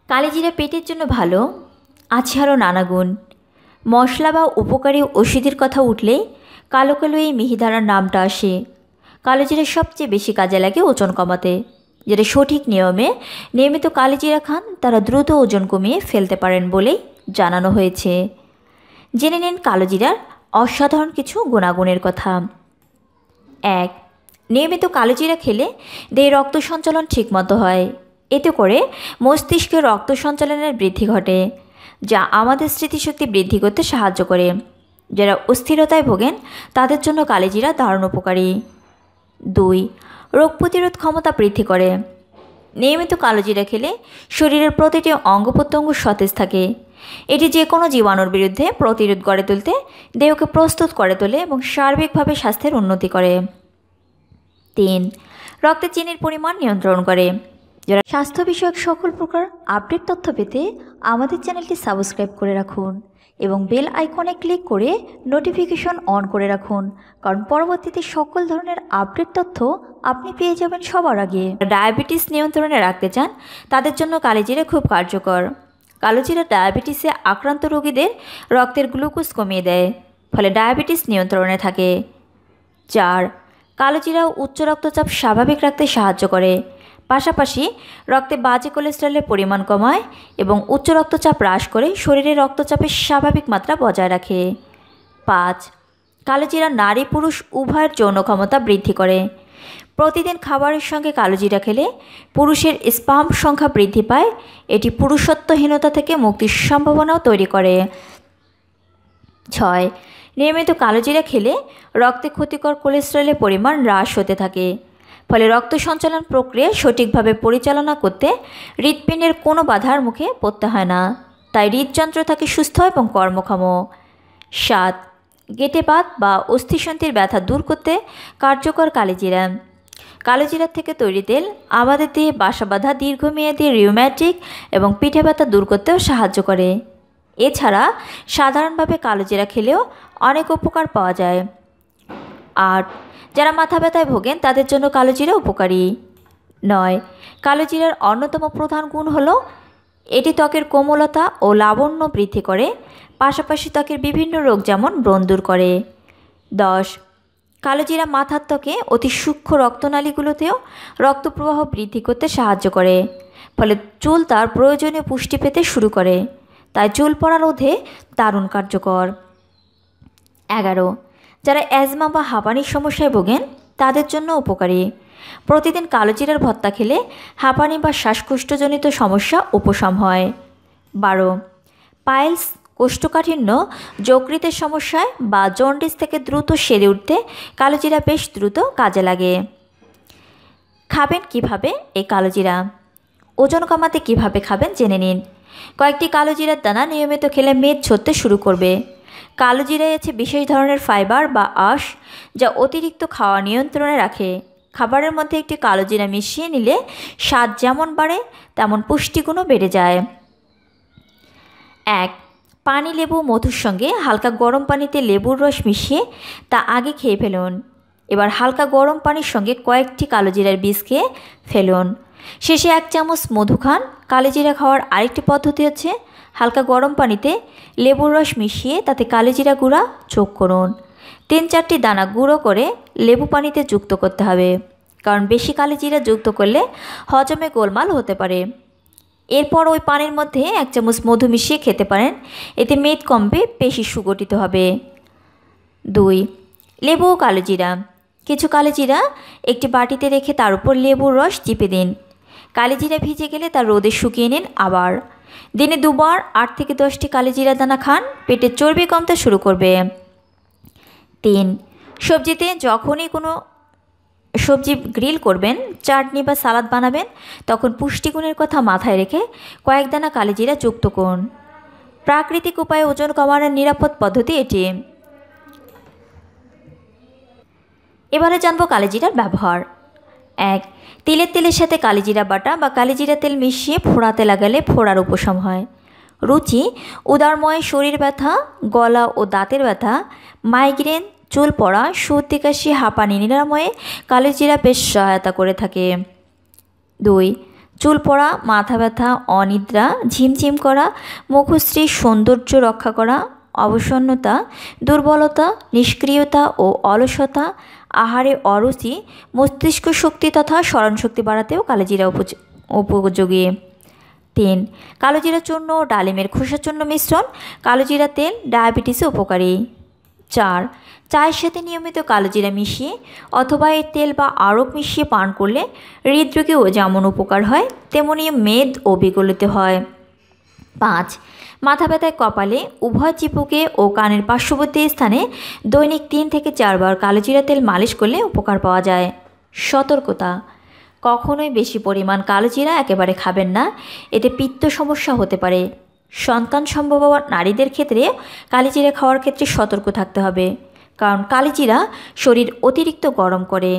কালিজিরা পেটের জন্য ভালো, আছে আরও নানা গুণ। মশলা বা উপকারী ওষুধের কথা উঠলেই কালো কালো এই মিহিদানার নামটা আসে। কালোজিরা সবচেয়ে বেশি কাজে লাগে ওজন কমাতে। যারা সঠিক নিয়মে নিয়মিত কালিজিরা খান তারা দ্রুত ওজন কমিয়ে ফেলতে পারেন বলেই জানানো হয়েছে। জেনে নিন কালোজিরার অসাধারণ কিছু গুণাগুণের কথা। 1. নিয়মিত কালোজিরা খেলে দেহে রক্ত সঞ্চালন ঠিকমতো হয়। এতে করে মস্তিষ্কে রক্ত সঞ্চালনের বৃদ্ধি ঘটে, যা আমাদের স্মৃতিশক্তি বৃদ্ধি করতে সাহায্য করে। যারা অস্থিরতায় ভোগেন তাদের জন্য কালিজিরা দারুণ উপকারী। 2. রোগ প্রতিরোধ ক্ষমতা বৃদ্ধি করে। নিয়মিত কালোজিরা খেলে শরীরের প্রতিটি অঙ্গ প্রত্যঙ্গ সতেজ থাকে। এটি যে কোনো জীবাণুর বিরুদ্ধে প্রতিরোধ গড়ে তুলতে দেহকে প্রস্তুত করে তোলে এবং সার্বিকভাবে স্বাস্থ্যের উন্নতি করে। 3. রক্তে চিনির পরিমাণ নিয়ন্ত্রণ করে। যারা স্বাস্থ্য বিষয়ক সকল প্রকার আপডেট তথ্য পেতে আমাদের চ্যানেলটি সাবস্ক্রাইব করে রাখুন এবং বেল আইকনে ক্লিক করে নোটিফিকেশন অন করে রাখুন, কারণ পরবর্তীতে সকল ধরনের আপডেট তথ্য আপনি পেয়ে যাবেন সবার আগে। ডায়াবেটিস নিয়ন্ত্রণে রাখতে চান তাদের জন্য কালোজিরা খুব কার্যকর। কালোজিরা ডায়াবেটিসে আক্রান্ত রোগীদের রক্তের গ্লুকোজ কমিয়ে দেয়, ফলে ডায়াবেটিস নিয়ন্ত্রণে থাকে। 4. কালোজিরা উচ্চ রক্তচাপ স্বাভাবিক রাখতে সাহায্য করে। পাশাপাশি রক্তে বাজে কোলেস্টেরলের পরিমাণ কমায় এবং উচ্চ রক্তচাপ হ্রাস করে শরীরে রক্তচাপের স্বাভাবিক মাত্রা বজায় রাখে। 5. কালোজিরা নারী পুরুষ উভয়ের যৌন ক্ষমতা বৃদ্ধি করে। প্রতিদিন খাবারের সঙ্গে কালোজিরা খেলে পুরুষের স্পার্ম সংখ্যা বৃদ্ধি পায়। এটি পুরুষত্বহীনতা থেকে মুক্তির সম্ভাবনাও তৈরি করে। 6. নিয়মিত কালোজিরা খেলে রক্তে ক্ষতিকর কোলেস্টেরলের পরিমাণ হ্রাস হতে থাকে, ফলে রক্ত সঞ্চালন প্রক্রিয়া সঠিকভাবে পরিচালনা করতে হৃৎপিণ্ডের কোনো বাধার মুখে পড়তে হয় না, তাই হৃদযন্ত্র থাকে সুস্থ এবং কর্মক্ষম। 7. গেঁটে বাত বা অস্থিসন্ধির ব্যথা দূর করতে কার্যকর কালোজিরা। কালোজিরার থেকে তৈরি তেল আমাদের দেহে বাসা বাঁধা দীর্ঘমেয়াদী রিউম্যাটিক এবং পিঠে ব্যথা দূর করতেও সাহায্য করে। এছাড়া সাধারণভাবে কালোজিরা খেলেও অনেক উপকার পাওয়া যায়। 8. যারা মাথা ব্যথায় ভোগেন তাদের জন্য কালোজিরা উপকারী। 9. কালোজিরার অন্যতম প্রধান গুণ হলো এটি ত্বকের কোমলতা ও লাবণ্য বৃদ্ধি করে, পাশাপাশি ত্বকের বিভিন্ন রোগ যেমন ব্রণ দূর করে। 10. কালোজিরা মাথার ত্বকে অতি সূক্ষ্ম রক্তনালীগুলোতেও রক্তপ্রবাহ বৃদ্ধি করতে সাহায্য করে, ফলে চুল তার প্রয়োজনীয় পুষ্টি পেতে শুরু করে, তাই চুল পড়া রোধে দারুণ কার্যকর। 11. যারা অ্যাজমা বা হাঁপানির সমস্যায় ভোগেন তাদের জন্য উপকারী। প্রতিদিন কালোজিরার ভর্তা খেলে হাঁপানি বা শ্বাসকষ্টজনিত সমস্যা উপশম হয়। 12. পাইলস, কোষ্ঠকাঠিন্য, যকৃতের সমস্যায় বা জন্ডিস থেকে দ্রুত সেরে উঠতে কালোজিরা বেশ দ্রুত কাজে লাগে। খাবেন কিভাবে এই কালোজিরা? ওজন কমাতে কিভাবে খাবেন জেনে নিন। কয়েকটি কালোজিরার দানা নিয়মিত খেলে মেদ ঝরতে শুরু করবে। কালোজিরায় আছে বিশেষ ধরনের ফাইবার বা আঁশ, যা অতিরিক্ত খাওয়া নিয়ন্ত্রণে রাখে। খাবারের মধ্যে একটি কালোজিরা মিশিয়ে নিলে স্বাদ যেমন বাড়ে তেমন পুষ্টিগুণও বেড়ে যায়। 1. পানি, লেবু, মধুর সঙ্গে হালকা গরম পানিতে লেবুর রস মিশিয়ে তা আগে খেয়ে ফেলুন। এবার হালকা গরম পানির সঙ্গে কয়েকটি কালোজিরার বীজ খেয়ে ফেলুন। শেষে 1 চামচ মধু খান। কালোজিরা খাওয়ার আরেকটি পদ্ধতি হচ্ছে হালকা গরম পানিতে লেবুর রস মিশিয়ে তাতে কালোজিরা গুঁড়া যোগ করুন। 3-4টি দানা গুঁড়ো করে লেবু পানিতে যুক্ত করতে হবে, কারণ বেশি কালোজিরা যুক্ত করলে হজমে গোলমাল হতে পারে। এরপর ওই পানির মধ্যে 1 চামচ মধু মিশিয়ে খেতে পারেন, এতে মেদ কমবে, পেশি সুগঠিত হবে। 2. লেবু ও কালোজিরা। কিছু কালোজিরা একটি বাটিতে রেখে তার উপর লেবুর রস চিপে দিন। কালোজিরা ভিজে গেলে তা রোদে শুকিয়ে নিন। আবার দিনে 2 বার 8 থেকে 10টি কালোজিরা দানা খান, পেটের চর্বি কমতে শুরু করবে। 3. সবজিতে যখনই কোনো সবজি গ্রিল করবেন, চাটনি বা সালাদ বানাবেন, তখন পুষ্টিগুণের কথা মাথায় রেখে কয়েক দানা কালোজিরা যুক্ত করুন। প্রাকৃতিক উপায়ে ওজন কমানোর নিরাপদ পদ্ধতি এটি। এবারে জানবো কালোজিরার ব্যবহার। 1. তিলের তেলের সাথে কালোজিরা বাটা বা কালোজিরা তেল মিশিয়ে ফোড়াতে লাগালে ফোড়ার উপশম হয়। রুচি: উদরময়, শরীর ব্যথা, গলা ও দাঁতের ব্যথা, মাইগ্রেন, চুল পড়া, সর্দি কাশি, হাঁপানি নিরাময়ে কালোজিরা বেশ সহায়তা করে থাকে। 2. চুল পড়া, মাথা ব্যথা, অনিদ্রা, ঝিমঝিম করা, মুখশ্রীর সৌন্দর্য রক্ষা করা, অবসন্নতা, দুর্বলতা, নিষ্ক্রিয়তা ও অলসতা, আহারে অরুচি, মস্তিষ্ক শক্তি তথা স্মরণশক্তি বাড়াতেও কালোজিরা উপযোগী। 3. কালোজিরা চূর্ণ ও ডালিমের খোসা চূর্ণ মিশ্রণ কালোজিরা তেল ডায়াবেটিসে উপকারী। 4. চায়ের সাথে নিয়মিত কালোজিরা মিশিয়ে অথবা এর তেল বা আড়ক মিশিয়ে পান করলে হৃদরোগেও যেমন উপকার হয় তেমনি মেদ ও বিগলিত হয়। 5. মাথা ব্যথায় কপালে, উভয় চিপুকে ও কানের পার্শ্ববর্তী স্থানে দৈনিক 3 থেকে 4 বার কালোজিরা তেল মালিশ করলে উপকার পাওয়া যায়। সতর্কতা: কখনোই বেশি পরিমাণ কালোজিরা একেবারে খাবেন না, এতে পিত্ত সমস্যা হতে পারে। সন্তান সম্ভবা নারীদের ক্ষেত্রে কালিজিরা খাওয়ার ক্ষেত্রে সতর্ক থাকতে হবে, কারণ কালিজিরা শরীর অতিরিক্ত গরম করে।